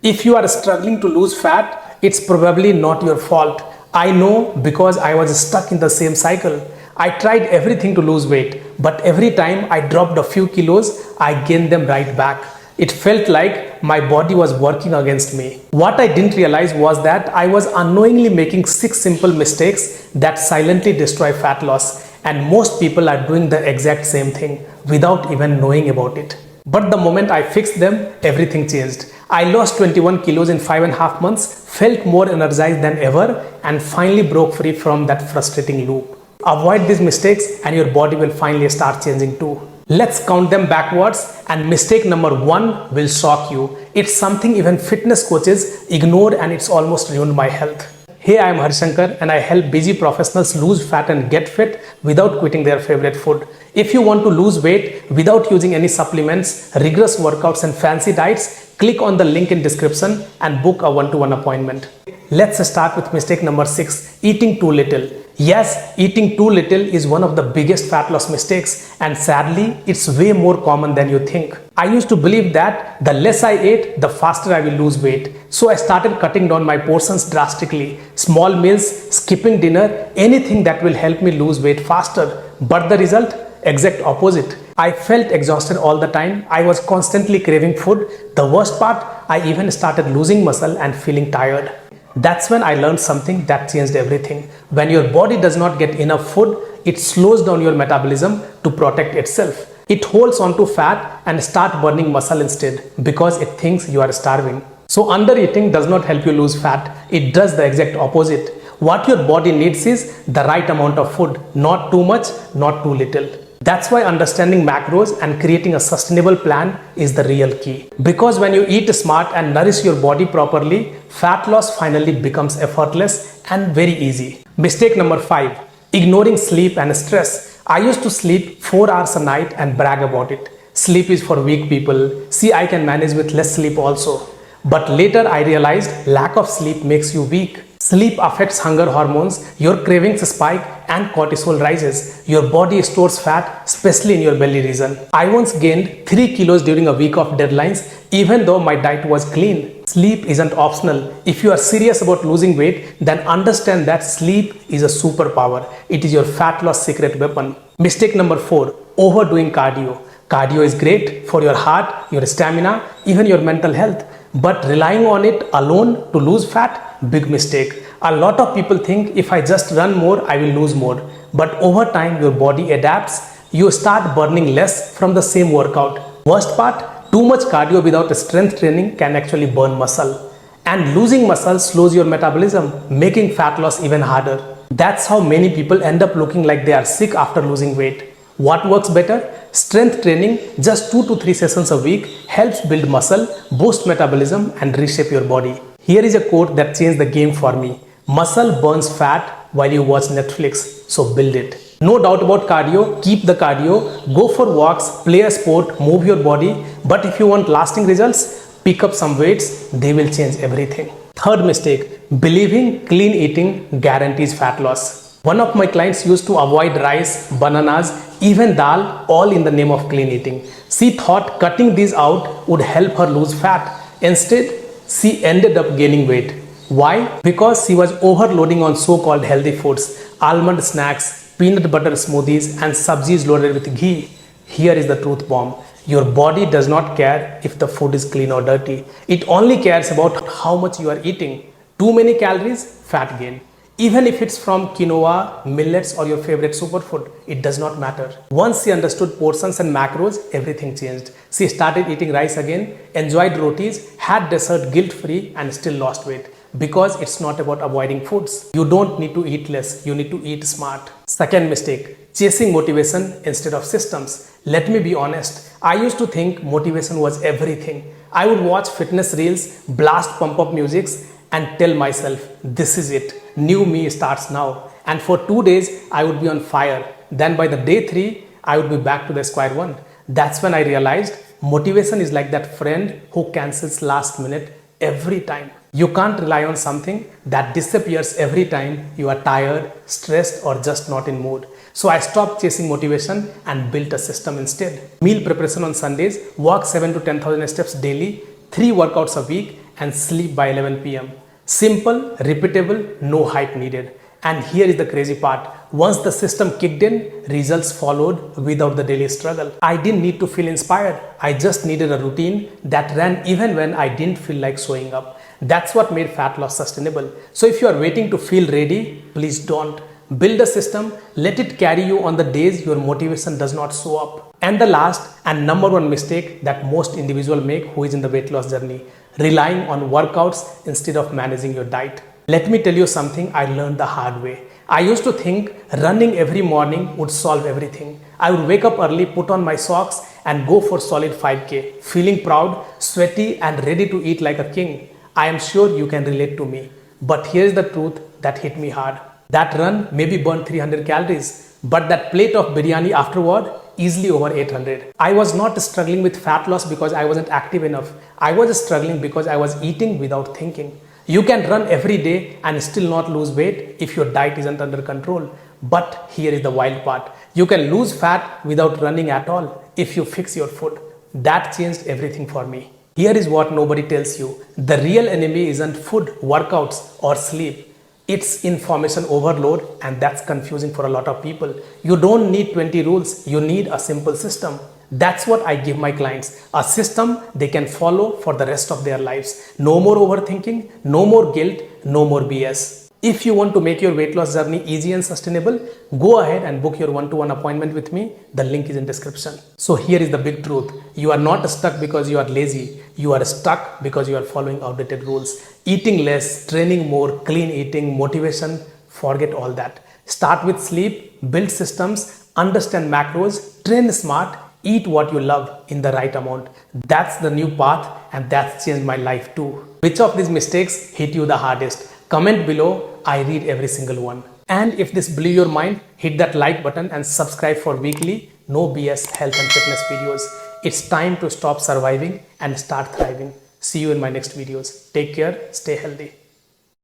If you are struggling to lose fat, it's probably not your fault. I know because I was stuck in the same cycle. I tried everything to lose weight, but every time I dropped a few kilos, I gained them right back. It felt like my body was working against me. What I didn't realize was that I was unknowingly making 6 simple mistakes that silently destroy fat loss, and most people are doing the exact same thing without even knowing about it. But the moment I fixed them, everything changed. I lost 21 kilos in 5.5 months, felt more energized than ever, and finally broke free from that frustrating loop. Avoid these mistakes and your body will finally start changing too. Let's count them backwards, and mistake number 1 will shock you. It's something even fitness coaches ignore and it's almost ruined my health. Hey, I am Shankar and I help busy professionals lose fat and get fit without quitting their favorite food. If you want to lose weight without using any supplements, rigorous workouts and fancy diets, click on the link in description and book a one-to-one appointment. Let's start with mistake number 6, eating too little. Yes, eating too little is one of the biggest fat loss mistakes, and sadly, it's way more common than you think. I used to believe that the less I ate, the faster I will lose weight. So I started cutting down my portions drastically. Small meals, skipping dinner, anything that will help me lose weight faster. But the result? Exact opposite. I felt exhausted all the time. I was constantly craving food. The worst part, I even started losing muscle and feeling tired. That's when I learned something that changed everything. When your body does not get enough food, it slows down your metabolism to protect itself. It holds on to fat and starts burning muscle instead because it thinks you are starving. So undereating does not help you lose fat. It does the exact opposite. What your body needs is the right amount of food, not too much, not too little. That's why understanding macros and creating a sustainable plan is the real key. Because when you eat smart and nourish your body properly, fat loss finally becomes effortless and very easy. Mistake number 5, ignoring sleep and stress. I used to sleep 4 hours a night and brag about it. Sleep is for weak people. See, I can manage with less sleep also. But later I realized lack of sleep makes you weak. Sleep affects hunger hormones, your cravings spike and cortisol rises. Your body stores fat, especially in your belly region. I once gained 3 kilos during a week of deadlines, even though my diet was clean. Sleep isn't optional. If you are serious about losing weight, then understand that sleep is a superpower. It is your fat loss secret weapon. Mistake number 4, overdoing cardio. Cardio is great for your heart, your stamina, even your mental health. But relying on it alone to lose fat, big mistake. A lot of people think if I just run more, I will lose more. But over time, your body adapts. You start burning less from the same workout. Worst part, too much cardio without strength training can actually burn muscle. And losing muscle slows your metabolism, making fat loss even harder. That's how many people end up looking like they are sick after losing weight. What works better? Strength training, just 2 to 3 sessions a week, helps build muscle, boost metabolism and reshape your body. Here is a quote that changed the game for me. Muscle burns fat while you watch Netflix, so build it. No doubt about cardio, keep the cardio, go for walks, play a sport, move your body. But if you want lasting results, pick up some weights, they will change everything. Third mistake, believing clean eating guarantees fat loss. One of my clients used to avoid rice, bananas, even dal, all in the name of clean eating. She thought cutting these out would help her lose fat. Instead, she ended up gaining weight. Why? Because she was overloading on so-called healthy foods, almond snacks, peanut butter smoothies, and sabjis loaded with ghee. Here is the truth bomb. Your body does not care if the food is clean or dirty. It only cares about how much you are eating. Too many calories, fat gain. Even if it's from quinoa, millets or your favorite superfood, it does not matter. Once she understood portions and macros, everything changed. She started eating rice again, enjoyed rotis, had dessert guilt-free and still lost weight. Because it's not about avoiding foods. You don't need to eat less, you need to eat smart. Second mistake, chasing motivation instead of systems. Let me be honest, I used to think motivation was everything. I would watch fitness reels, blast pump-up musics and tell myself, this is it. New me starts now. And for 2 days, I would be on fire. Then by the day 3, I would be back to the square one. That's when I realized motivation is like that friend who cancels last minute every time. You can't rely on something that disappears every time you are tired, stressed, or just not in mood. So I stopped chasing motivation and built a system instead. Meal preparation on Sundays, walk 7 to 10,000 steps daily, 3 workouts a week, and sleep by 11 pm. Simple, repeatable, no hype needed. And here is the crazy part. Once the system kicked in, results followed without the daily struggle. I didn't need to feel inspired. I just needed a routine that ran even when I didn't feel like showing up. That's what made fat loss sustainable. So if you are waiting to feel ready, please don't. Build a system, let it carry you on the days your motivation does not show up. And the last and number one mistake that most individuals make who is in the weight loss journey, relying on workouts instead of managing your diet. Let me tell you something I learned the hard way. I used to think running every morning would solve everything. I would wake up early, put on my socks and go for solid 5k, feeling proud, sweaty and ready to eat like a king. I am sure you can relate to me. But here's the truth that hit me hard. That run maybe burned 300 calories, but that plate of biryani afterward, easily over 800. I was not struggling with fat loss because I wasn't active enough. I was struggling because I was eating without thinking. You can run every day and still not lose weight if your diet isn't under control. But here is the wild part. You can lose fat without running at all if you fix your food. That changed everything for me. Here is what nobody tells you. The real enemy isn't food, workouts, or sleep. It's information overload, and that's confusing for a lot of people. You don't need 20 rules, you need a simple system. That's what I give my clients, a system they can follow for the rest of their lives. No more overthinking, no more guilt, no more BS. If you want to make your weight loss journey easy and sustainable, go ahead and book your one-to-one appointment with me. The link is in description. So here is the big truth. You are not stuck because you are lazy. You are stuck because you are following outdated rules. Eating less, training more, clean eating, motivation, forget all that. Start with sleep, build systems, understand macros, train smart, eat what you love in the right amount. That's the new path, and that's changed my life too. Which of these mistakes hit you the hardest? Comment below. I read every single one. And if this blew your mind, hit that like button and subscribe for weekly, no BS health and fitness videos. It's time to stop surviving and start thriving. See you in my next videos. Take care, stay healthy.